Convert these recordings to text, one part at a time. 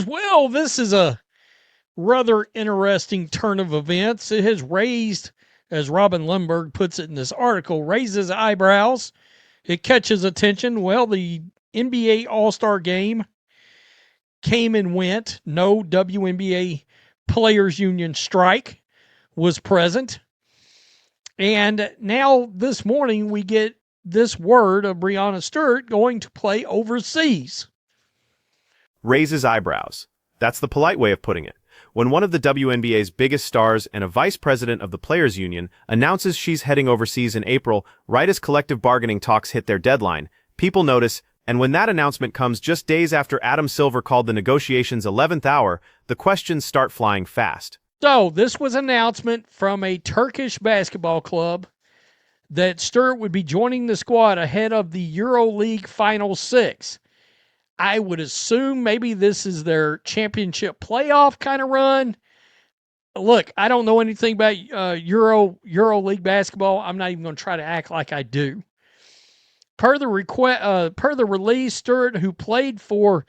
viewers. Well, this is a rather interesting turn of events. It has raised, as Robin Lundberg puts it in this article, raises eyebrows. It catches attention. Well, the NBA All-Star Game came and went. No WNBA Players Union strike was present. And now this morning we get this word of Breanna Stewart going to play overseas. Raises eyebrows. That's the polite way of putting it. When one of the WNBA's biggest stars and a vice president of the Players Union announces she's heading overseas in April, right as collective bargaining talks hit their deadline, people notice, and when that announcement comes just days after Adam Silver called the negotiations 11th hour, the questions start flying fast. So, this was an announcement from a Turkish basketball club that Stewart would be joining the squad ahead of the EuroLeague Final Six. I would assume maybe this is their championship playoff kind of run. Look, I don't know anything about EuroLeague basketball. I'm not even going to try to act like I do. Per the release, Stewart, who played for,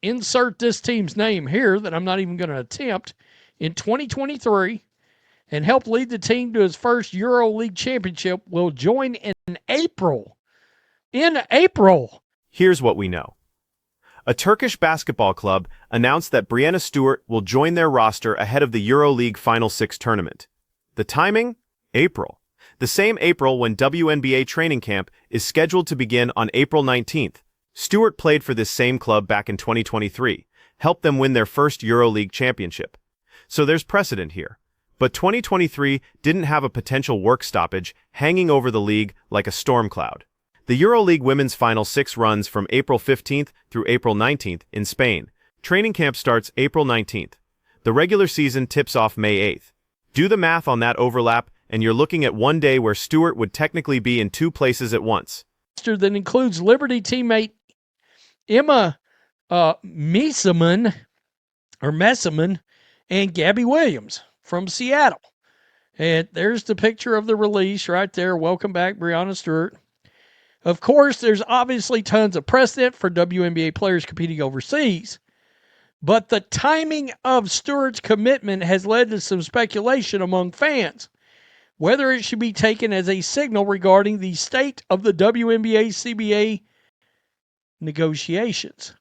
insert this team's name here that I'm not even going to attempt, in 2023, and helped lead the team to his first EuroLeague championship, will join in April. In April! Here's what we know. A Turkish basketball club announced that Breanna Stewart will join their roster ahead of the EuroLeague Final Six tournament. The timing? April. The same April when WNBA training camp is scheduled to begin on April 19th. Stewart played for this same club back in 2023, helped them win their first EuroLeague championship. So there's precedent here. But 2023 didn't have a potential work stoppage hanging over the league like a storm cloud. The EuroLeague Women's Final Six runs from April 15th through April 19th in Spain. Training camp starts April 19th. The regular season tips off May 8th. Do the math on that overlap, and you're looking at one day where Stewart would technically be in two places at once. That includes Liberty teammate Emma Messaman and Gabby Williams from Seattle. And there's the picture of the release right there. Welcome back, Breanna Stewart. Of course, there's obviously tons of precedent for WNBA players competing overseas, but the timing of Stewart's commitment has led to some speculation among fans, whether it should be taken as a signal regarding the state of the WNBA CBA negotiations.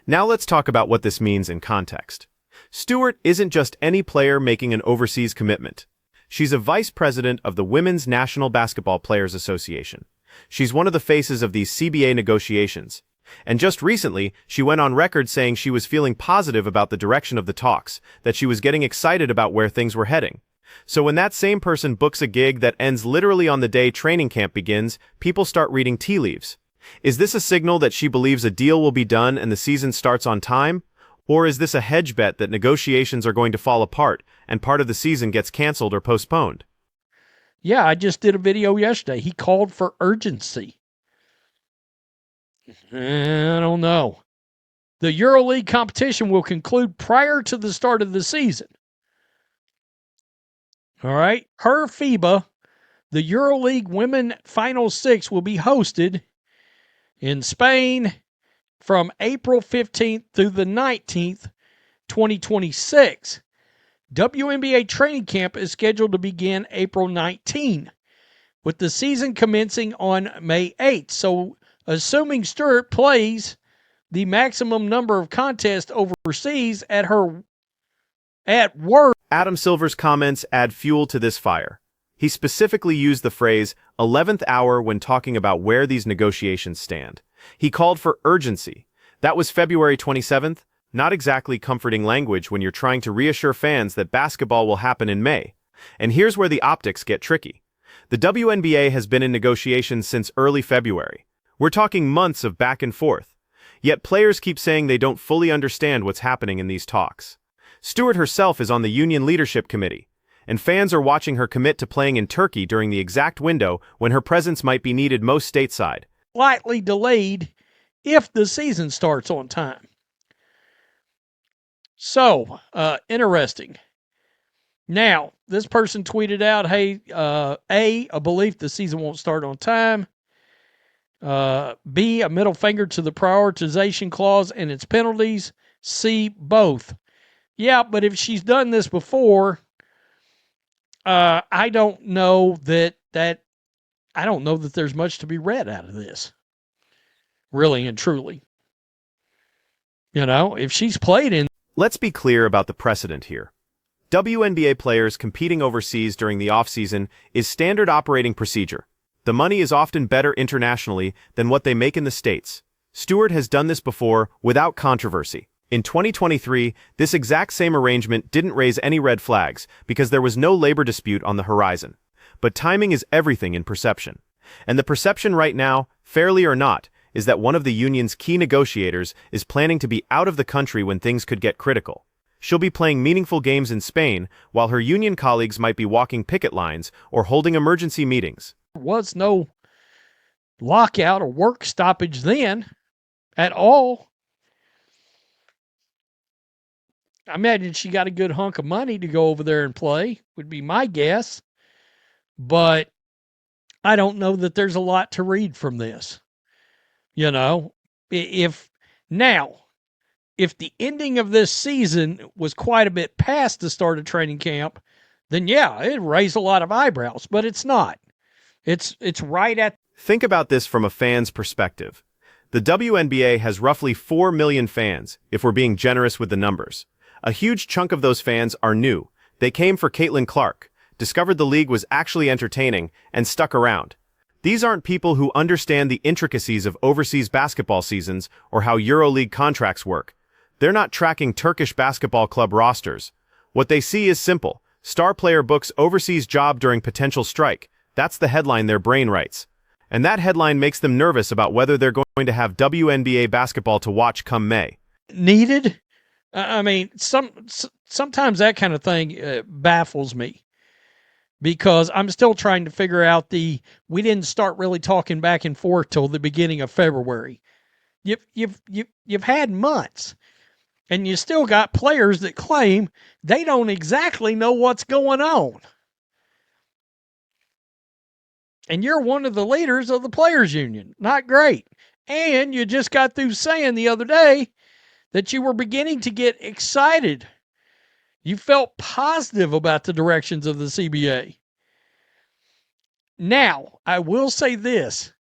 Now let's talk about what this means in context. Stewart isn't just any player making an overseas commitment. She's a vice president of the Women's National Basketball Players Association. She's one of the faces of these CBA negotiations. And just recently, she went on record saying she was feeling positive about the direction of the talks, that she was getting excited about where things were heading. So when that same person books a gig that ends literally on the day training camp begins, people start reading tea leaves. Is this a signal that she believes a deal will be done and the season starts on time? Or is this a hedge bet that negotiations are going to fall apart and part of the season gets canceled or postponed? Yeah, I just did a video yesterday. He called for urgency. I don't know. The EuroLeague competition will conclude prior to the start of the season. All right. Per FIBA, the EuroLeague Women Final Six will be hosted in Spain from April 15th through the 19th, 2026. WNBA training camp is scheduled to begin April 19, with the season commencing on May 8th. So, assuming Stewart plays the maximum number of contests overseas at work. Adam Silver's comments add fuel to this fire. He specifically used the phrase 11th hour when talking about where these negotiations stand. He called for urgency. That was February 27th. Not exactly comforting language when you're trying to reassure fans that basketball will happen in May. And here's where the optics get tricky. The WNBA has been in negotiations since early February. We're talking months of back and forth. Yet players keep saying they don't fully understand what's happening in these talks. Stewart herself is on the union leadership committee, and fans are watching her commit to playing in Turkey during the exact window when her presence might be needed most stateside. Slightly delayed if the season starts on time. So, interesting. Now, this person tweeted out, hey, A belief the season won't start on time. B, a middle finger to the prioritization clause and its penalties. see both. Yeah, but if she's done this before, I don't know that there's much to be read out of this. Really and truly. If she's played in. Let's be clear about the precedent here. WNBA players competing overseas during the off-season is standard operating procedure. The money is often better internationally than what they make in the States. Stewart has done this before without controversy. In 2023, this exact same arrangement didn't raise any red flags because there was no labor dispute on the horizon. But timing is everything in perception. And the perception right now, fairly or not, is that one of the union's key negotiators is planning to be out of the country when things could get critical. She'll be playing meaningful games in Spain, while her union colleagues might be walking picket lines or holding emergency meetings. There was no lockout or work stoppage then at all. I imagine she got a good hunk of money to go over there and play, would be my guess. But I don't know that there's a lot to read from this. If the ending of this season was quite a bit past the start of training camp, then yeah, it raised a lot of eyebrows, but it's not. It's right at. Think about this from a fan's perspective. The WNBA has roughly 4 million fans, if we're being generous with the numbers. A huge chunk of those fans are new. They came for Caitlin Clark, discovered the league was actually entertaining, and stuck around. These aren't people who understand the intricacies of overseas basketball seasons or how EuroLeague contracts work. They're not tracking Turkish basketball club rosters. What they see is simple. Star player books overseas job during potential strike. That's the headline their brain writes. And that headline makes them nervous about whether they're going to have WNBA basketball to watch come May. Needed? I mean, sometimes that kind of thing baffles me. Because I'm still trying to figure out we didn't start really talking back and forth till the beginning of February. You've had months, and you still got players that claim they don't exactly know what's going on. And you're one of the leaders of the players union. Not great. And you just got through saying the other day that you were beginning to get excited. You felt positive about the directions of the CBA. Now, I will say this.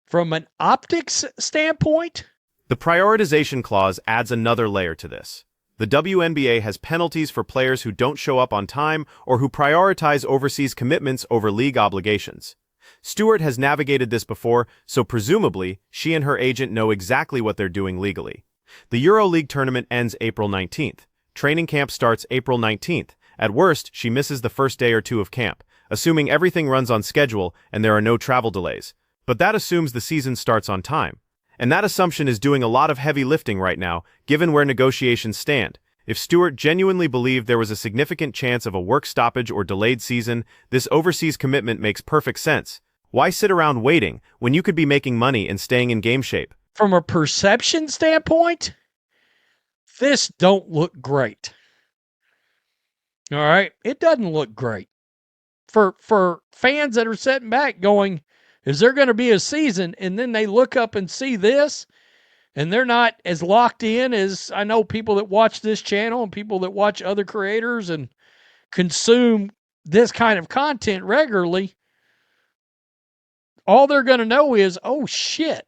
From an optics standpoint, the prioritization clause adds another layer to this. The WNBA has penalties for players who don't show up on time or who prioritize overseas commitments over league obligations. Stewart has navigated this before, so presumably, she and her agent know exactly what they're doing legally. The EuroLeague tournament ends April 19th. Training camp starts April 19th. At worst, she misses the first day or two of camp, assuming everything runs on schedule and there are no travel delays. But that assumes the season starts on time. And that assumption is doing a lot of heavy lifting right now, given where negotiations stand. If Stewart genuinely believed there was a significant chance of a work stoppage or delayed season, this overseas commitment makes perfect sense. Why sit around waiting when you could be making money and staying in game shape? From a perception standpoint, this don't look great. All right? It doesn't look great. For fans that are sitting back going, is there going to be a season? And then they look up and see this, and they're not as locked in as I know people that watch this channel and people that watch other creators and consume this kind of content regularly. All they're going to know is, oh shit,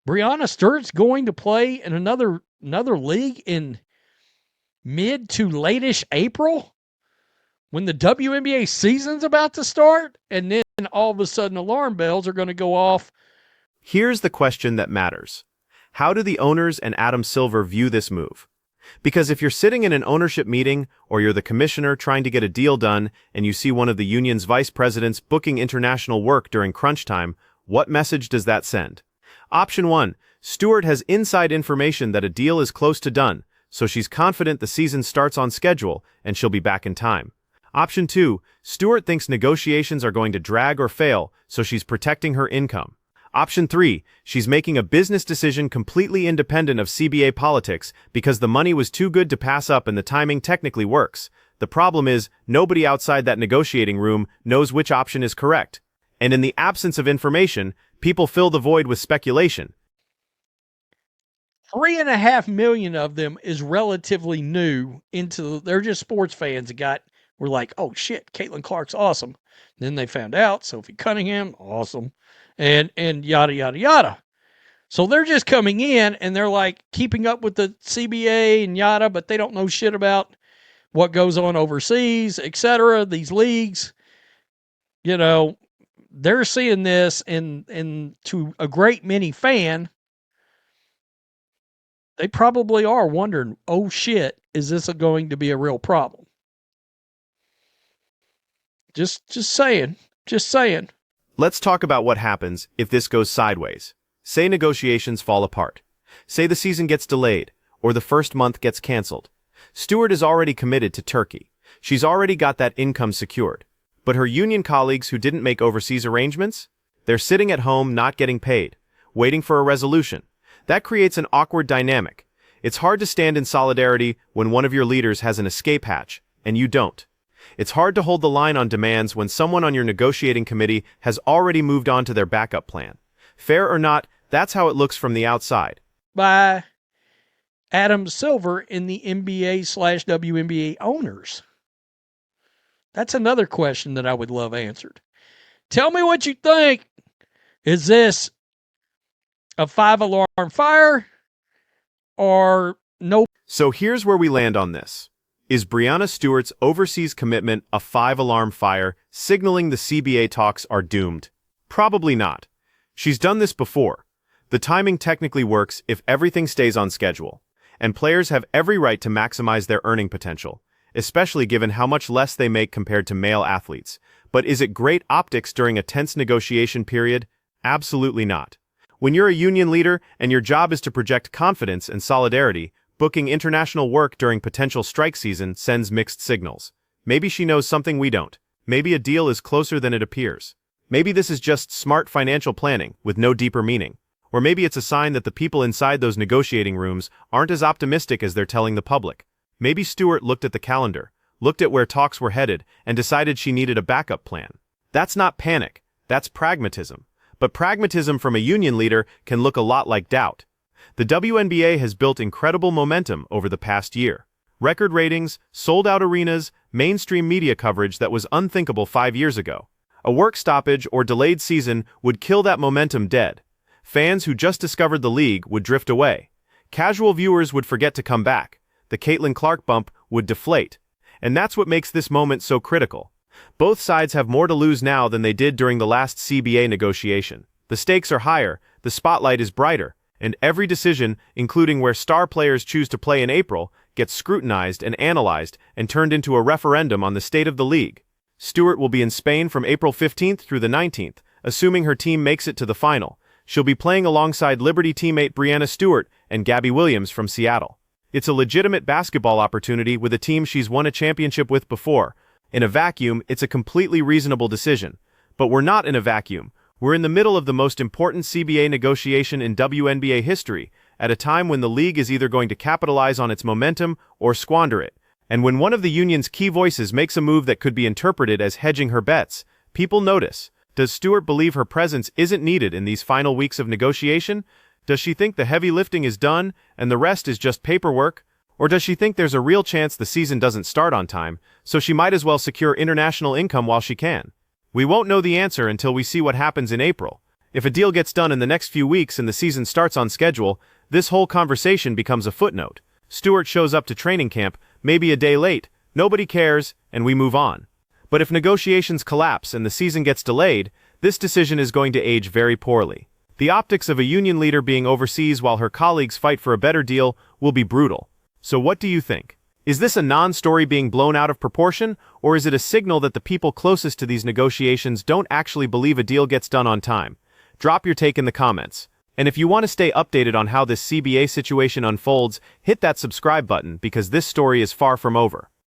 Breanna Stewart's going to play in another league in mid to late-ish April when the WNBA season's about to start, and then all of a sudden alarm bells are going to go off. Here's the question that matters. How do the owners and Adam Silver view this move? Because if you're sitting in an ownership meeting or you're the commissioner trying to get a deal done and you see one of the union's vice presidents booking international work during crunch time, what message does that send? Option 1. Stewart has inside information that a deal is close to done, so she's confident the season starts on schedule and she'll be back in time. Option 2. Stewart thinks negotiations are going to drag or fail, so she's protecting her income. Option 3. She's making a business decision completely independent of CBA politics because the money was too good to pass up and the timing technically works. The problem is, nobody outside that negotiating room knows which option is correct. And in the absence of information, people fill the void with speculation. 3.5 million of them is relatively new they're just sports fans that were like, oh shit, Caitlin Clark's awesome. Then they found out Sophie Cunningham, awesome. And yada yada yada. So they're just coming in and they're like keeping up with the CBA and yada, but they don't know shit about what goes on overseas, etc. These leagues, they're seeing this and to a great many fan, they probably are wondering, oh shit, is this going to be a real problem? Just saying. Just saying. Let's talk about what happens if this goes sideways. Say negotiations fall apart. Say the season gets delayed, or the first month gets canceled. Stewart is already committed to Turkey. She's already got that income secured. But her union colleagues who didn't make overseas arrangements? They're sitting at home not getting paid, waiting for a resolution. That creates an awkward dynamic. It's hard to stand in solidarity when one of your leaders has an escape hatch, and you don't. It's hard to hold the line on demands when someone on your negotiating committee has already moved on to their backup plan. Fair or not, that's how it looks from the outside. By Adam Silver in the NBA/WNBA owners. That's another question that I would love answered. Tell me what you think. Is this a 5-alarm fire or no? So here's where we land on this. Is Breanna Stewart's overseas commitment a 5-alarm fire, signaling the CBA talks are doomed? Probably not. She's done this before. The timing technically works if everything stays on schedule, and players have every right to maximize their earning potential, especially given how much less they make compared to male athletes. But is it great optics during a tense negotiation period? Absolutely not. When you're a union leader and your job is to project confidence and solidarity, booking international work during potential strike season sends mixed signals. Maybe she knows something we don't. Maybe a deal is closer than it appears. Maybe this is just smart financial planning with no deeper meaning. Or maybe it's a sign that the people inside those negotiating rooms aren't as optimistic as they're telling the public. Maybe Stewart looked at the calendar, looked at where talks were headed, and decided she needed a backup plan. That's not panic, that's pragmatism. But pragmatism from a union leader can look a lot like doubt. The WNBA has built incredible momentum over the past year. Record ratings, sold-out arenas, mainstream media coverage that was unthinkable 5 years ago. A work stoppage or delayed season would kill that momentum dead. Fans who just discovered the league would drift away. Casual viewers would forget to come back. The Caitlin Clark bump would deflate. And that's what makes this moment so critical. Both sides have more to lose now than they did during the last CBA negotiation. The stakes are higher, the spotlight is brighter, and every decision, including where star players choose to play in April, gets scrutinized and analyzed and turned into a referendum on the state of the league. Stewart will be in Spain from April 15th through the 19th, assuming her team makes it to the final. She'll be playing alongside Liberty teammate Breanna Stewart and Gabby Williams from Seattle. It's a legitimate basketball opportunity with a team she's won a championship with before. In a vacuum, it's a completely reasonable decision. But we're not in a vacuum. We're in the middle of the most important CBA negotiation in WNBA history, at a time when the league is either going to capitalize on its momentum or squander it. And when one of the union's key voices makes a move that could be interpreted as hedging her bets, people notice. Does Stewart believe her presence isn't needed in these final weeks of negotiation? Does she think the heavy lifting is done and the rest is just paperwork? Or does she think there's a real chance the season doesn't start on time, so she might as well secure international income while she can? We won't know the answer until we see what happens in April. If a deal gets done in the next few weeks and the season starts on schedule, this whole conversation becomes a footnote. Stewart shows up to training camp, maybe a day late, nobody cares, and we move on. But if negotiations collapse and the season gets delayed, this decision is going to age very poorly. The optics of a union leader being overseas while her colleagues fight for a better deal will be brutal. So what do you think? Is this a non-story being blown out of proportion, or is it a signal that the people closest to these negotiations don't actually believe a deal gets done on time? Drop your take in the comments. And if you want to stay updated on how this CBA situation unfolds, hit that subscribe button because this story is far from over.